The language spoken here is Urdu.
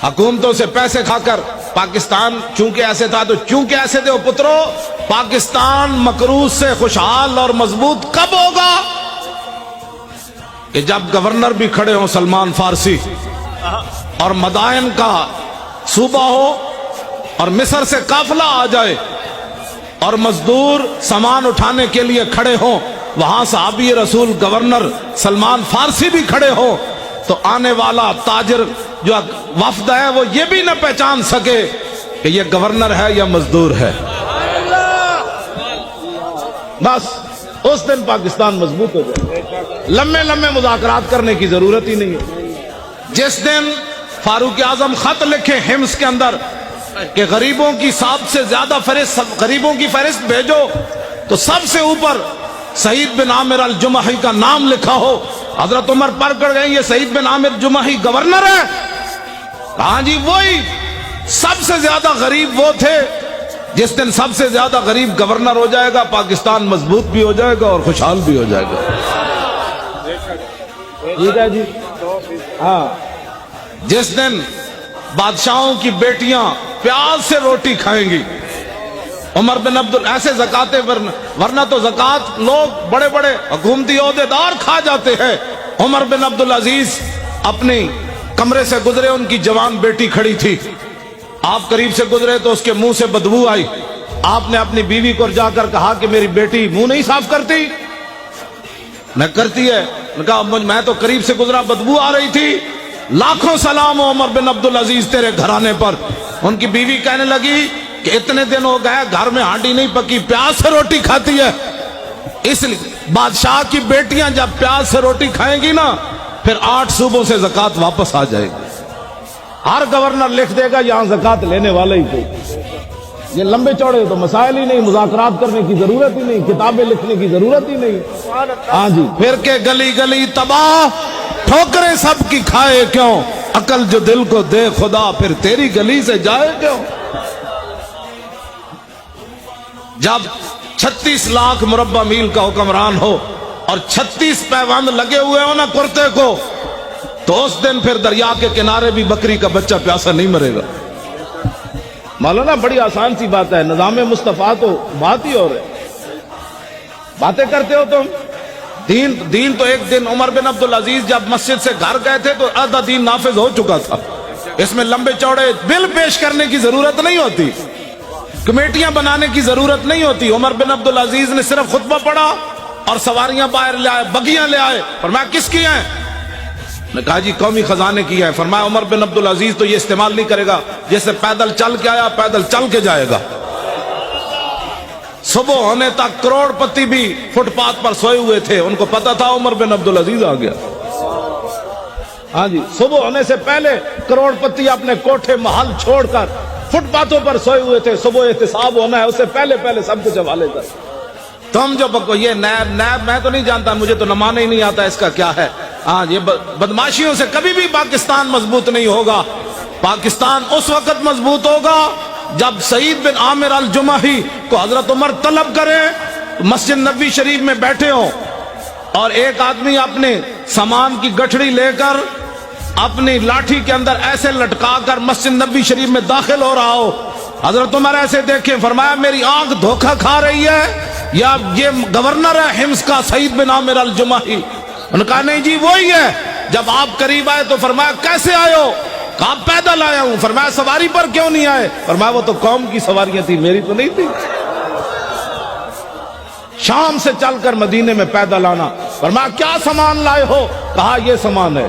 حکومتوں سے پیسے کھا کر پاکستان چونکہ ایسے تھا تو چونکہ ایسے تھے پترو، پاکستان مکروز سے خوشحال اور مضبوط کب ہوگا؟ کہ جب گورنر بھی کھڑے ہوں سلمان فارسی، اور مدائن کا صوبہ ہو، اور مصر سے قافلہ آ جائے، اور مزدور سامان اٹھانے کے لیے کھڑے ہوں، وہاں صحابی رسول گورنر سلمان فارسی بھی کھڑے ہوں، تو آنے والا تاجر جو وفد ہے وہ یہ بھی نہ پہچان سکے کہ یہ گورنر ہے یا مزدور ہے۔ بس اس دن پاکستان مضبوط ہو جائے، لمبے لمبے مذاکرات کرنے کی ضرورت ہی نہیں ہے۔ جس دن فاروق اعظم خط لکھے حمص کے اندر کہ غریبوں کی سب سے زیادہ غریبوں کی فہرست بھیجو، تو سب سے اوپر سعید بن عامر الجمحی کا نام لکھا ہو، حضرت عمر پڑھ کر گئے یہ سعید بن عامر جمحی گورنر ہے؟ ہاں جی وہی، سب سے زیادہ غریب وہ تھے۔ جس دن سب سے زیادہ غریب گورنر ہو جائے گا، پاکستان مضبوط بھی ہو جائے گا اور خوشحال بھی ہو جائے گا۔ ٹھیک ہے جی، ہاں۔ جس دن بادشاہوں کی بیٹیاں پیاز سے روٹی کھائیں گی، عمر بن ایسے زکاتے ورنہ تو زکات لوگ بڑے بڑے حکومتی عہدیدار کھا جاتے ہیں۔ عمر بن عبدالعزیز اپنی کمرے سے گزرے، ان کی جوان بیٹی کھڑی تھی، آپ قریب سے گزرے تو اس کے منہ سے بدبو آئی۔ آپ نے اپنی بیوی کو جا کر کہا کہ میری بیٹی منہ نہیں صاف کرتی؟ نہ کرتی ہے۔ نے کہا میں تو قریب سے گزرا، بدبو آ رہی تھی۔ لاکھوں سلام ہو عمر بن عبدالعزیز تیرے گھرانے پر۔ ان کی بیوی کہنے لگی کہ اتنے دن ہو گئے گھر میں ہانڈی نہیں پکی، پیاز سے روٹی کھاتی ہے۔ اس لیے بادشاہ کی بیٹیاں جب پیاز سے روٹی کھائیں گی نا، پھر 8 صوبوں سے زکات واپس آ جائے گی۔ ہر گورنر لکھ دے گا یہاں زکات لینے والا ہی کوئی۔ یہ لمبے چوڑے تو مسائل ہی نہیں، مذاکرات کرنے کی ضرورت ہی نہیں، کتابیں لکھنے کی ضرورت ہی نہیں۔ ہاں جی، پھر کے گلی گلی تباہ، ٹھوکریں سب کی کھائے کیوں، عقل جو دل کو دے خدا پھر تیری گلی سے جائے کیوں۔ جب 36 لاکھ مربع میل کا حکمران ہو اور 36 پیوند لگے ہوئے ہو نا کرتے کو، تو اس دن پھر دریا کے کنارے بھی بکری کا بچہ پیاسا نہیں مرے گا۔ مولانا بڑی آسان سی بات ہے، نظام مصطفیٰ تو بات ہی اور ہے، باتیں کرتے ہو تم۔ دین تو ایک دن عمر بن عبدالعزیز جب مسجد سے گھر گئے تھے تو آدھا دین نافذ ہو چکا تھا۔ اس میں لمبے چوڑے بل پیش کرنے کی ضرورت نہیں ہوتی، کمیٹیاں بنانے کی ضرورت نہیں ہوتی۔ عمر بن عبدالعزیز نے صرف خطبہ پڑھا اور سواریاں باہر لے آئے، بگیاں لے آئے۔ فرمایا کس کی ہیں؟ نے کہا جی قومی خزانے کی ہے۔ فرمایا عمر بن عبدالعزیز تو یہ استعمال نہیں کرے گا، جیسے پیدل چل کے آیا پیدل چل کے جائے گا۔ صبح ہونے تک کروڑ پتی بھی فٹ پاتھ پر سوئے ہوئے تھے، ان کو پتا تھا عمر بن عبدالعزیز آ گیا۔ ہاں جی، صبح ہونے سے پہلے کروڑ پتی اپنے کوٹھے محل چھوڑ کر فٹ پاتھوں پر سوئے ہوئے تھے، صبح احتساب ہونا ہے، اس سے پہلے سب کچھ حوالے کر۔ تم جو بکو یہ نیب میں تو نہیں جانتا، مجھے تو نمانا ہی نہیں آتا اس کا کیا ہے۔ ہاں یہ بدماشیوں سے کبھی بھی پاکستان مضبوط نہیں ہوگا۔ پاکستان اس وقت مضبوط ہوگا جب سعید بن عامر الجمحی کو حضرت عمر طلب کرے، مسجد نبوی شریف میں بیٹھے ہوں اور ایک آدمی اپنے سامان کی گٹھڑی لے کر اپنی لاٹھی کے اندر ایسے لٹکا کر مسجد نبوی شریف میں داخل ہو رہا ہو، حضرت عمر ایسے دیکھیں، فرمایا میری آنکھ دھوکہ کھا رہی ہے یا یہ گورنر ہے حمص کا سعید بن عامر الجمحی؟ انہوں نے کہا نہیں جی وہی ہے۔ جب آپ قریب آئے تو فرمایا کیسے آئے ہو؟ کہا پیدل آیا ہوں۔ فرمایا سواری پر کیوں نہیں آئے؟ فرمایا وہ تو قوم کی سواریاں تھی، میری تو نہیں تھی۔ شام سے چل کر مدینے میں پیدل آنا۔ فرمایا کیا سامان لائے ہو؟ کہا یہ سامان ہے۔